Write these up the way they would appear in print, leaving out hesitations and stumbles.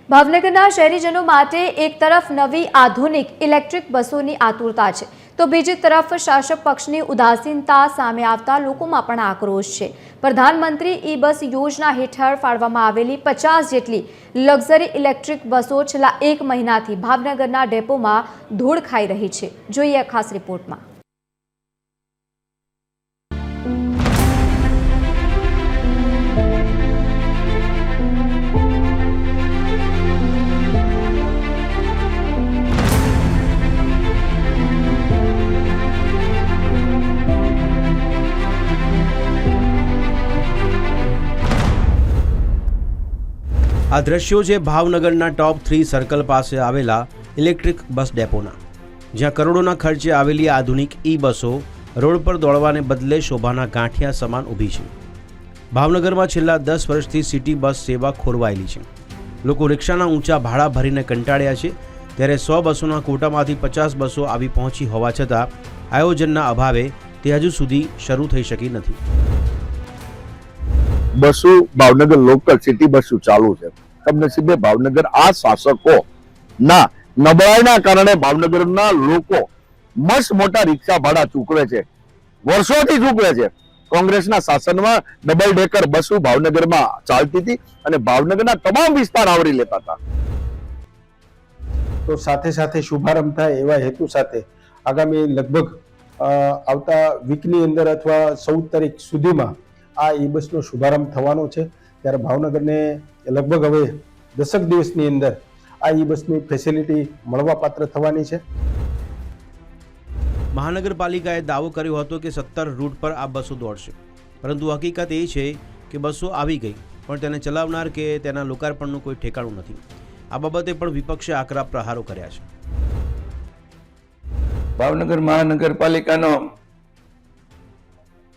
ભાવનગરના શહેરીજનો માટે એક તરફ નવી આધુનિક ઇલેક્ટ્રિક બસોની આતુરતા છે, તો બીજી તરફ શાસક પક્ષની ઉદાસીનતા સામે આવતા લોકોમાં પણ આક્રોશ છે। પ્રધાનમંત્રી ઈ બસ યોજના હેઠળ ફાળવવામાં આવેલી 50 જેટલી લક્ઝરી ઇલેક્ટ્રિક બસો છેલ્લા 1 મહિનાથી ભાવનગરના ડેપોમાં ધૂળ ખાઈ રહી છે। જોઈએ ખાસ રિપોર્ટમાં। આ દ્રશ્યો છે ભાવનગરના ટોપ 3 સર્કલ પાસે આવેલા ઇલેક્ટ્રિક બસ ડેપોના, જ્યાં કરોડોના ખર્ચે આવેલી આધુનિક ઈ બસો રોડ પર દોડવાને બદલે શોભાના ગાંઠિયા સમાન ઊભી છે। ભાવનગરમાં છેલ્લા 10 વર્ષથી સિટી બસ સેવા ખોરવાયેલી છે। લોકો રિક્ષાના ઊંચા ભાડા ભરીને કંટાળ્યા છે, ત્યારે 100 બસોના કોટામાંથી 50 બસો આવી પહોંચી હોવા છતાં આયોજનના અભાવે તે હજુ સુધી શરૂ થઈ શકી નથી। બસો ભાવનગર લોકલ સિટી બસો ચાલુ છે। કમનસીબે ભાવનગર આ શાસકો ના નબળાઈના કારણે ભાવનગરના લોકો મસ્ત મોટા રિક્ષા ભાડા ચૂકવે છે, વર્ષોથી ચૂકવે છે। કોંગ્રેસના શાસનમાં ડબલ ડેકર બસો ભાવનગરમાં ચાલતી હતી અને ભાવનગરના તમામ વિસ્તાર આવરી લેતા હતા। તો સાથે સાથે શુભારંભ થાય એવા હેતુ સાથે આગામી લગભગ આવતા વીકની અંદર અથવા 14 તારીખ સુધીમાં આ ઈ બસનો શુભારંભ થવાનો છે। ત્યારે ભાવનગરને લગભગ હવે 10 દિવસની અંદર આ ઈ બસની ફેસિલિટી મળવાપાત્ર થવાની છે। મહાનગરપાલિકાએ દાવો કર્યો હતો કે 17 રૂટ પર આ બસો દોડશે, પરંતુ હકીકત એ છે કે બસો આવી ગઈ પણ તેને ચલાવનાર કે તેના લોકાર્પણનું કોઈ ઠેકાણું નથી। આ બાબતે પણ વિપક્ષે આકરા પ્રહારો કર્યા છે। ભાવનગર મહાનગરપાલિકાનો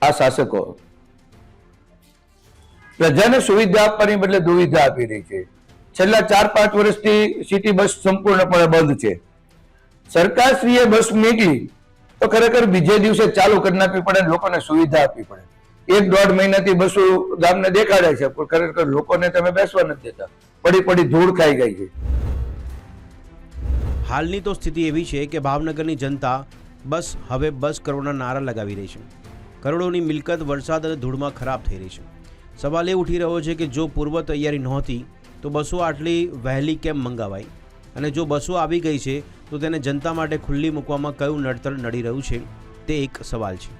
આ શાસકો પ્રજાને સુવિધા આપવાની બદલે દુવિધા આપી રહી છે। છેલ્લા 4-5 વર્ષથી સિટી બસ સંપૂર્ણપણે બંધ છે। સરકારશ્રીએ બસ મોકલી તો ખરેખર બીજે દિવસે ચાલુ કરી નાખવી પડે, લોકોને સુવિધા આપવી પડે। 1-1.5 મહિનાથી બસો ગામને દેખાડે છે પણ ખરેખર લોકોને તમે બેસવા નથી દેતા, પડી ધૂળ ખાઈ ગઈ છે। હાલની તો સ્થિતિ એવી છે કે ભાવનગરની જનતા બસ હવે બસ કરોડના નારા લગાવી રહી છે। કરોડોની મિલકત વરસાદ અને ધૂળમાં ખરાબ થઈ રહી છે। સવાલ એ ઉઠી રહ્યો છે કે જો પૂર્વ તૈયારી નહોતી તો બસો આટલી વહેલી કેમ મંગાવાઈ, અને જો બસો આવી ગઈ છે તો તેને જનતા માટે ખુલ્લી મૂકવામાં કયું નડતર નડી રહ્યું છે તે એક સવાલ છે।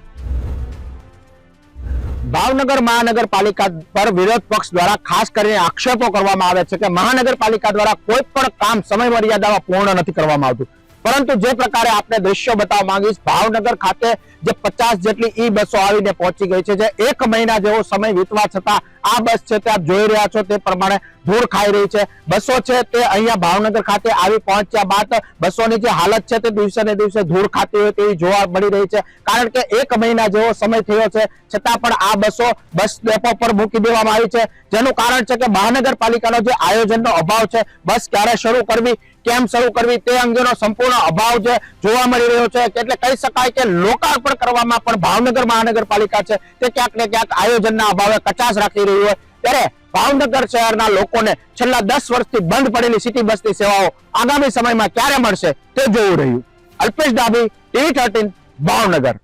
ભાવનગર મહાનગરપાલિકા પર વિરોધ પક્ષ દ્વારા ખાસ કરીને આક્ષેપો કરવામાં આવે છે કે મહાનગરપાલિકા દ્વારા કોઈ પણ કામ સમય મર્યાદામાં પૂર્ણ નથી કરવામાં આવતું, પરંતુ જે પ્રકારે આપણે દ્રશ્યો બતાવવા માંગીશ, ભાવનગર ખાતે જે 50 જેટલી ઈ બસો આવીને પહોંચી ગઈ છે, જે 1 મહિના જેવો સમય વીતવા છતાં આ બસ છે તે આપ જોઈ રહ્યા છો તે પ્રમાણે ધૂળ ખાઈ રહી છે। બસો છે તે અહીંયા ભાવનગર ખાતે આવી પહોંચ્યા બાદ બસોની જે હાલત છે તે દિવસે ને દિવસે ધૂળ ખાતી હોય તેવી જોવા મળી રહી છે, કારણ કે 1 મહિના જેવો સમય થયો છે છતાં પણ આ બસો બસ ડેપો પર મૂકી દેવામાં આવી છે। જેનું કારણ છે કે મહાનગરપાલિકાનો જે આયોજનનો અભાવ છે, બસ ક્યારે શરૂ કરવી, કેમ શરૂ કરવી તે અંગેનો સંપૂર્ણ અભાવ જે જોવા મળી રહ્યો છે। એટલે કહી શકાય કે લોકાર્પણ કરવામાં પણ ભાવનગર મહાનગરપાલિકા છે તે ક્યાંક ને ક્યાંક આયોજનના અભાવે કચાશ રાખી રહી હોય, ત્યારે ભાવનગર શહેરના લોકોને છેલ્લા 10 વર્ષથી બંધ પડેલી સિટી બસની સેવાઓ આગામી સમયમાં ક્યારે મળશે તે જોવું રહ્યું। અલ્પેશ ડાભી, TV 13 ભાવનગર।